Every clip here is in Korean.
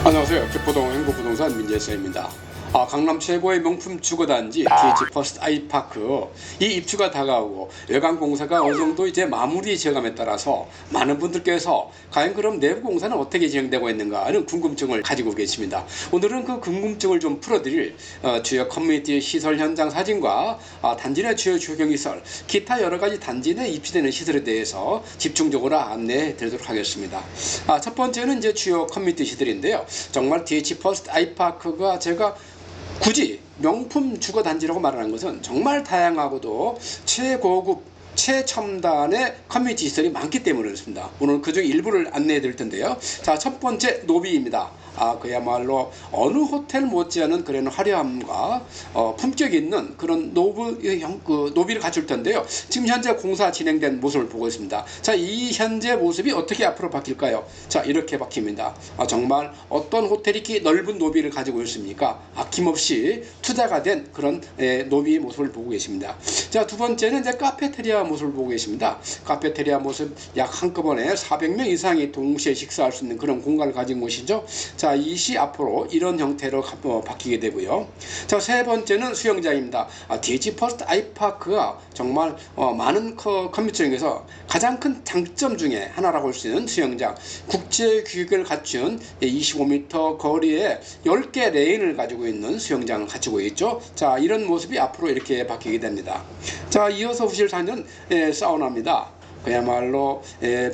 안녕하세요. 개포동 행복부동산 민재수입니다. 강남 최고의 명품 주거단지 DH 퍼스트 아이파크 이 입주가 다가오고 외관 공사가 어느 정도 이제 마무리 지어감에 따라서 많은 분들께서 과연 그럼 내부 공사는 어떻게 진행되고 있는가 하는 궁금증을 가지고 계십니다. 오늘은 그 궁금증을 좀 풀어드릴 주요 커뮤니티 시설 현장 사진과 단지 내 주요 조경시설 기타 여러 가지 단지 내 입주되는 시설에 대해서 집중적으로 안내해 드리도록 하겠습니다. 첫 번째는 이제 주요 커뮤니티 시설인데요. 정말 DH 퍼스트 아이파크가 제가 굳이 명품 주거단지라고 말하는 것은 정말 다양하고도 최고급 최첨단의 커뮤니티 시설이 많기 때문에 그렇습니다. 오늘 그중 일부를 안내해 드릴 텐데요. 자, 첫 번째 노비입니다. 그야말로 어느 호텔 못지않은 그런 화려함과 품격 있는 그런 노비를 갖출 텐데요. 지금 현재 공사 진행된 모습을 보고 있습니다. 자, 이 현재 모습이 어떻게 앞으로 바뀔까요? 자, 이렇게 바뀝니다. 정말 어떤 호텔이 이렇게 넓은 노비를 가지고 있습니까? 아낌없이 투자가 된 그런 노비의 모습을 보고 계십니다. 자, 두 번째는 이제 카페테리아 모습을 보고 계십니다. 카페테리아 모습 약 한꺼번에 400명 이상이 동시에 식사할 수 있는 그런 공간을 가진 곳이죠. 자, 이시 앞으로 이런 형태로 바뀌게 되고요. 자, 세 번째는 수영장입니다. DH 퍼스트 아이파크가 정말 많은 커뮤니티 중에서 가장 큰 장점 중에 하나라고 할 수 있는 수영장. 국제 규격을 갖춘 25m 거리에 10개 레인을 가지고 있는 수영장을 갖추고 있죠. 자, 이런 모습이 앞으로 이렇게 바뀌게 됩니다. 자, 이어서 보실 사진은 사우나입니다. 그야말로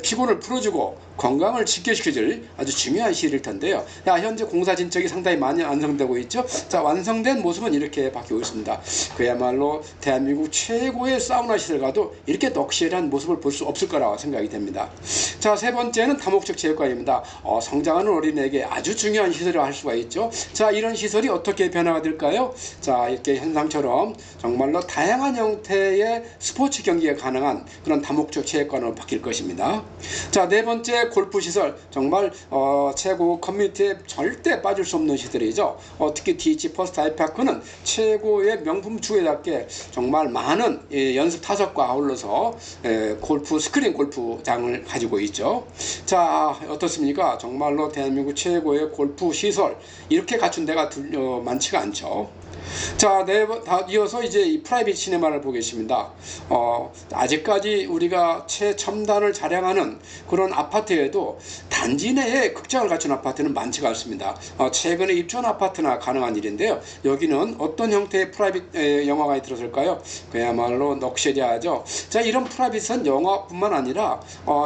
피곤을 풀어주고 건강을 지켜줄 아주 중요한 시일일 텐데요. 현재 공사 진척이 상당히 많이 완성되고 있죠. 자, 완성된 모습은 이렇게 바뀌고 있습니다. 그야말로 대한민국 최고의 사우나 시설과도 이렇게 럭셔리한 모습을 볼 수 없을 거라고 생각이 됩니다. 자, 세 번째는 다목적 체육관입니다. 성장하는 어린이에게 아주 중요한 시설이라고 할 수가 있죠. 자, 이런 시설이 어떻게 변화가 될까요? 자, 이렇게 현상처럼 정말로 다양한 형태의 스포츠 경기가 가능한 그런 다목적 체육관으로 바뀔 것입니다. 자, 네 번째 골프 시설. 정말 최고 커뮤니티에 절대 빠질 수 없는 시설이죠. 특히 DH 퍼스트 아이파크는 최고의 명품 주에답게 정말 많은 연습 타석과 아울러서 스크린 골프장을 가지고 있죠. 자, 어떻습니까? 정말로 대한민국 최고의 골프 시설 이렇게 갖춘 데가 많지가 않죠. 자, 이어서 이제 이 프라이빗 시네마를 보겠습니다. 아직까지 우리가 최첨단을 자랑하는 그런 아파트에도 단지 내에 극장을 갖춘 아파트는 많지가 않습니다. 최근에 입주한 아파트나 가능한 일인데요. 여기는 어떤 형태의 프라이빗 영화관이 들어설까요? 그야말로 럭셔리하죠. 자, 이런 프라이빗은 영화뿐만 아니라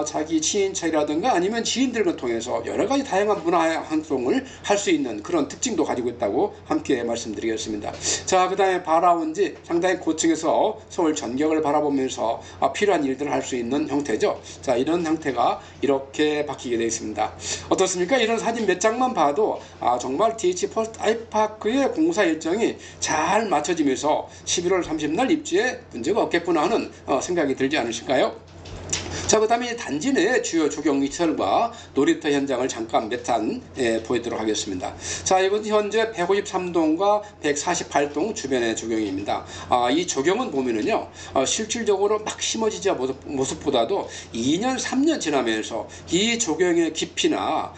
자기 친인척이라든가 아니면 지인들과 통해서 여러 가지 다양한 문화 활동을 할 수 있는 그런 특징도 가지고 있다고 함께 말씀드리겠습니다. 자, 그 다음에 바라운지 상당히 고층에서 서울 전경을 바라보면서 필요한 일들을 할 수 있는 형태죠. 자, 이런 형태가 이렇게 바뀌게 되어 있습니다. 어떻습니까? 이런 사진 몇 장만 봐도 정말 DH 퍼스트 아이파크의 공사 일정이 잘 맞춰지면서 11월 30일 입주에 문제가 없겠구나 하는 생각이 들지 않으실까요? 자, 그 다음에 단지 내 주요 조경시설과 놀이터 현장을 잠깐 몇 단 보여드리도록 하겠습니다. 자, 이건 현재 153동과 148동 주변의 조경입니다. 이 조경은 보면은요, 실질적으로 막 심어지지 모습보다도 2년, 3년 지나면서 이 조경의 깊이나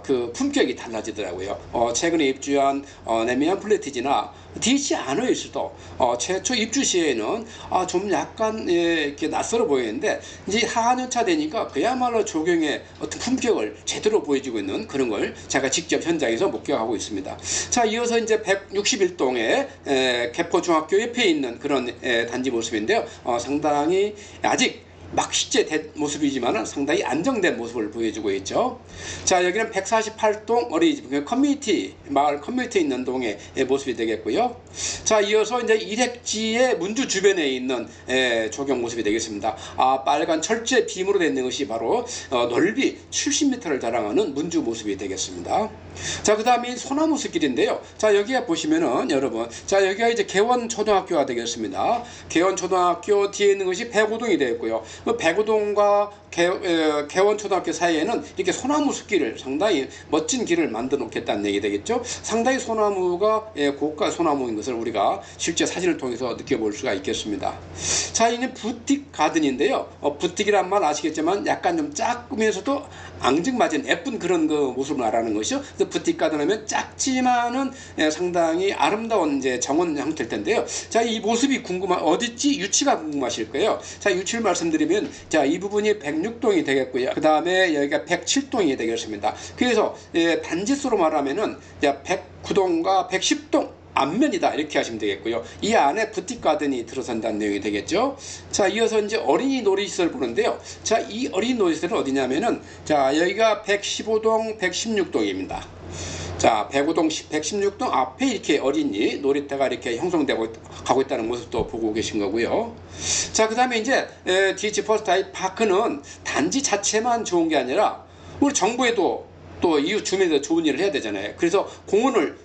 그 품격이 달라지더라고요. 최근에 입주한 레미안 플래티지나 DH 안호에서도 최초 입주 시에는 좀 약간 이렇게 낯설어 보이는데 이제 4년차 되니까 그야말로 조경의 어떤 품격을 제대로 보여주고 있는 그런 걸 제가 직접 현장에서 목격하고 있습니다. 자, 이어서 이제 161동의 개포중학교 옆에 있는 그런 단지 모습인데요. 상당히 아직 막 시제된 모습이지만 상당히 안정된 모습을 보여주고 있죠. 자, 여기는 148동 어린이집 마을 커뮤니티에 있는 동의 모습이 되겠고요. 자, 이어서 이제 일획지의 문주 주변에 있는 조경 모습이 되겠습니다. 빨간 철제 빔으로 된 것이 바로 넓이 70m를 자랑하는 문주 모습이 되겠습니다. 자, 그 다음에 소나무 숲길인데요. 자, 여기에 보시면은 여러분, 자, 여기가 이제 개원초등학교가 되겠습니다. 개원초등학교 뒤에 있는 것이 105동이 되겠고요. 백우동과 개원초등학교 사이에는 이렇게 소나무 숲길을 상당히 멋진 길을 만들어 놓겠다는 얘기 되겠죠. 상당히 소나무가 고가 소나무인 것을 우리가 실제 사진을 통해서 느껴볼 수가 있겠습니다. 자, 이제 부틱 가든인데요. 부틱이란 말 아시겠지만 약간 좀 작으면서도 앙증맞은 예쁜 그런 그 모습을 말하는 것이죠. 그래서 부틱 가든 하면 작지만은 상당히 아름다운 이제 정원 형태일 텐데요. 자, 이 모습이 어딨지? 유치가 궁금하실 거예요. 자, 유치를 말씀드리면, 자, 이 부분이 106동이 되겠고요. 그 다음에 여기가 107동이 되겠습니다. 그래서 단지수로 말하면은 109동과 110동 앞면이다 이렇게 하시면 되겠고요. 이 안에 부틱 가든이 들어선다는 내용이 되겠죠. 자, 이어서 이제 어린이 놀이시설 보는데요. 자, 이 어린이 놀이시설은 어디냐면은, 자, 여기가 115동, 116동입니다. 자, 105동, 116동 앞에 이렇게 어린이 놀이터가 이렇게 형성되고 가고 있다는 모습도 보고 계신 거고요. 자, 그 다음에 이제 DH 퍼스트 아이파크는 단지 자체만 좋은 게 아니라 우리 정부에도 또 이웃 주민들 좋은 일을 해야 되잖아요. 그래서 공원을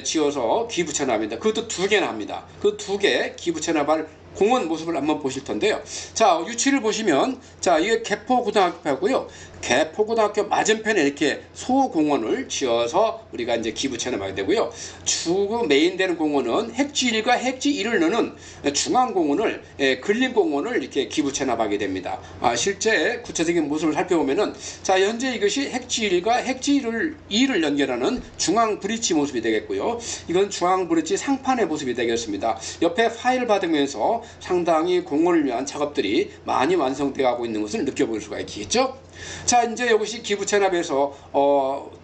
지어서 기부 체납합니다. 그것도 2개나 합니다. 그 2개 기부 체납할 공원 모습을 한번 보실 텐데요. 자, 유치를 보시면, 자, 이게 개포고등학교고요. 개포고등학교 맞은편에 이렇게 소공원을 지어서 우리가 이제 기부 체납하게 되고요. 주 메인 되는 공원은 핵지 1과 핵지 1을 넣는 중앙공원을 근린공원을 이렇게 기부 체납하게 됩니다. 실제 구체적인 모습을 살펴보면은, 자, 현재 이것이 핵지 1과 핵지 2를 연결하는 중앙 브릿지 모습이 되겠고요. 이건 중앙 브릿지 상판의 모습이 되겠습니다. 옆에 파일을 받으면서 상당히 공원을 위한 작업들이 많이 완성되어 가고 있는 것을 느껴볼 수가 있겠죠. 자, 이제 이것이 기부 체납에서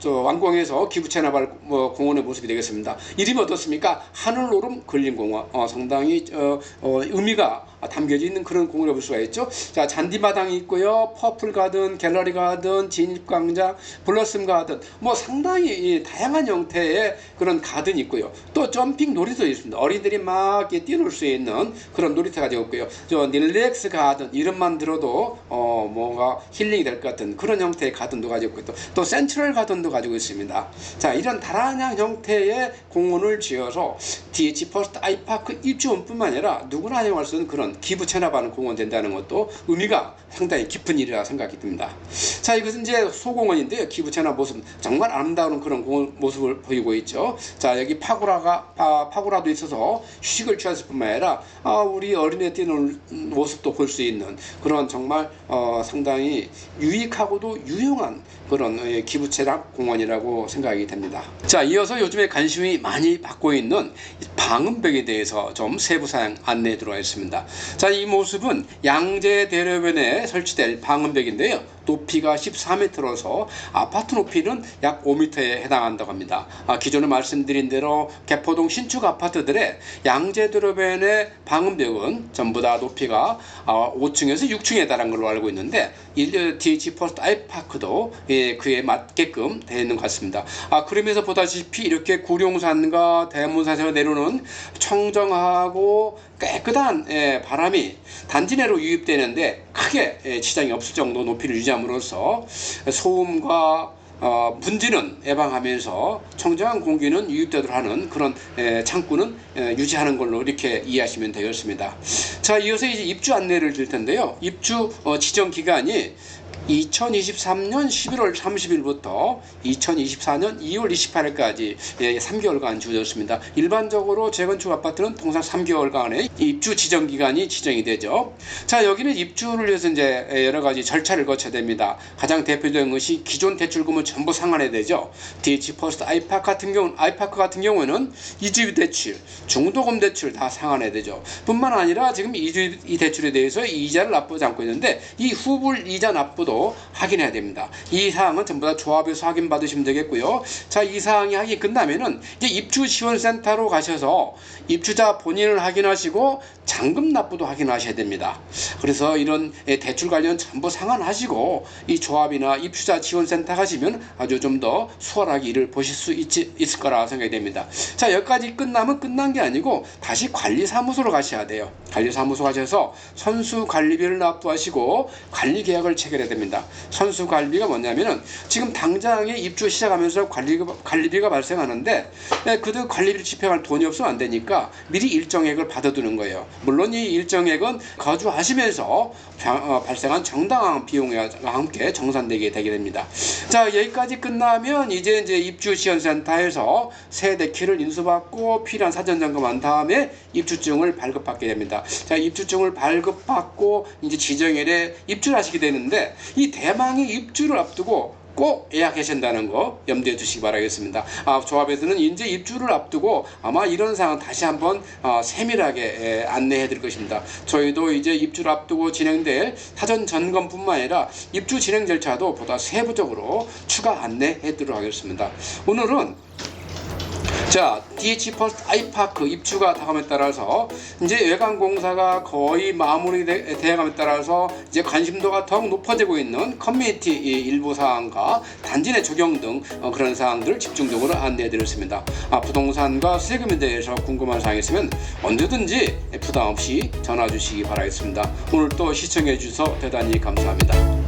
완공해서 기부 체납할 공원의 모습이 되겠습니다. 이름이 어떻습니까? 하늘노름 근린공원. 상당히 의미가 담겨져 있는 그런 공원을 볼 수가 있죠. 자, 잔디마당이 있고요. 퍼플 가든, 갤러리 가든, 진입광장, 블러썸 가든, 상당히 다양한 형태의 그런 가든이 있고요. 또 점핑 놀이도 있습니다. 어린이들이 막 이렇게 뛰놀 수 있는 그런 놀이터가 되어 있고요. 릴렉스 가든, 이름만 들어도 뭔가 힐링이 될 것 같은 그런 형태의 가든도 가지고 있고, 또 센트럴 가든도 가지고 있습니다. 자, 이런 다양한 형태의 공원을 지어서 DH 퍼스트 아이파크 입주원뿐만 아니라 누구나 사용할 수 있는 그런 기부 체납하는 공원 된다는 것도 의미가 상당히 깊은 일이라 생각이 듭니다. 자, 이것은 이제 소공원인데요. 기부 체납 모습 정말 아름다운 그런 공원 모습을 보이고 있죠. 자, 여기 파고라도 있어서 휴식을 취했을 뿐만 아니라 우리 어린애 뛰는 모습도 볼 수 있는 그런 정말 상당히 유익하고도 유용한 그런 기부 체납 공원이라고 생각이 됩니다. 자, 이어서 요즘에 관심이 많이 받고 있는 방음벽에 대해서 좀 세부사항 안내해 들어가겠습니다. 자, 이 모습은 양재대로변에 설치될 방음벽인데요. 높이가 14m로서 아파트 높이는 약 5m에 해당한다고 합니다. 기존에 말씀드린 대로 개포동 신축 아파트들의 양재대로변의 방음벽은 전부 다 높이가 5층에서 6층에 달한 걸로 알고 있는데, DH 퍼스트 아이파크도 그에 맞게끔 되어 있는 것 같습니다. 그러면서 보다시피 이렇게 구룡산과 대문산에서 내려오는 청정하고 깨끗한 바람이 단지 내로 유입되는데 크게 지장이 없을 정도 높이를 유지함으로써 소음과 문제는 예방하면서 청정한 공기는 유입되도록 하는 그런 창구는 유지하는 걸로 이렇게 이해하시면 되겠습니다. 자, 이어서 이제 입주 안내를 드릴 텐데요. 입주 지정 기간이 2023년 11월 30일부터 2024년 2월 28일까지 3개월간 주어졌습니다. 일반적으로 재건축 아파트는 통상 3개월간의 입주 지정 기간이 지정이 되죠. 자, 여기는 입주를 위해서 이제 여러 가지 절차를 거쳐야 됩니다. 가장 대표적인 것이 기존 대출금을 전부 상환해야 되죠. DH 퍼스트 아이파크 같은 경우에는 이주입 대출, 중도금 대출 다 상환해야 되죠. 뿐만 아니라 지금 이주입 대출에 대해서 이자를 납부하지 않고 있는데, 이 후불 이자 납부도 확인해야 됩니다. 이 사항은 전부 다 조합에서 확인 받으시면 되겠고요. 자, 이 사항이 확인 끝나면은 이제 입주지원센터로 가셔서 입주자 본인을 확인하시고 잔금 납부도 확인하셔야 됩니다. 그래서 이런 대출 관련 전부 상환하시고 이 조합이나 입주자 지원센터 가시면 아주 좀 더 수월하게 일을 보실 수 있을 거라 생각이 됩니다. 자, 여기까지 끝나면 끝난 게 아니고 다시 관리사무소로 가셔야 돼요. 관리사무소 가셔서 선수관리비를 납부하시고 관리계약을 체결해야 됩니다. 됩니다. 선수 관리비가 뭐냐면은 지금 당장에 입주 시작하면서 관리비가 발생하는데 그들 관리비를 집행할 돈이 없으면 안 되니까 미리 일정액을 받아두는 거예요. 물론 이 일정액은 거주하시면서 발생한 정당한 비용과 함께 정산되게 되게 됩니다. 자, 여기까지 끝나면 이제 입주지원센터에서 세대 키를 인수받고 필요한 사전 점검한 다음에 입주증을 발급받게 됩니다. 자, 입주증을 발급받고 이제 지정일에 입주를 하시게 되는데 이 대망의 입주를 앞두고 꼭 예약하신다는 거 염두에 두시기 바라겠습니다. 조합에서는 이제 입주를 앞두고 아마 이런 상황 다시 한번 세밀하게 안내해 드릴 것입니다. 저희도 이제 입주를 앞두고 진행될 사전 점검뿐만 아니라 입주 진행 절차도 보다 세부적으로 추가 안내해 드리도록 하겠습니다. 오늘은 DH 퍼스트 아이파크 입주가 다감에 따라서 이제 외관 공사가 거의 마무리되어감에 따라서 이제 관심도가 더욱 높아지고 있는 커뮤니티 일부 사항과 단지 내 적용 등 그런 사항들을 집중적으로 안내해드렸습니다. 부동산과 세금에 대해서 궁금한 사항이 있으면 언제든지 부담 없이 전화 주시기 바라겠습니다. 오늘 또 시청해 주셔서 대단히 감사합니다.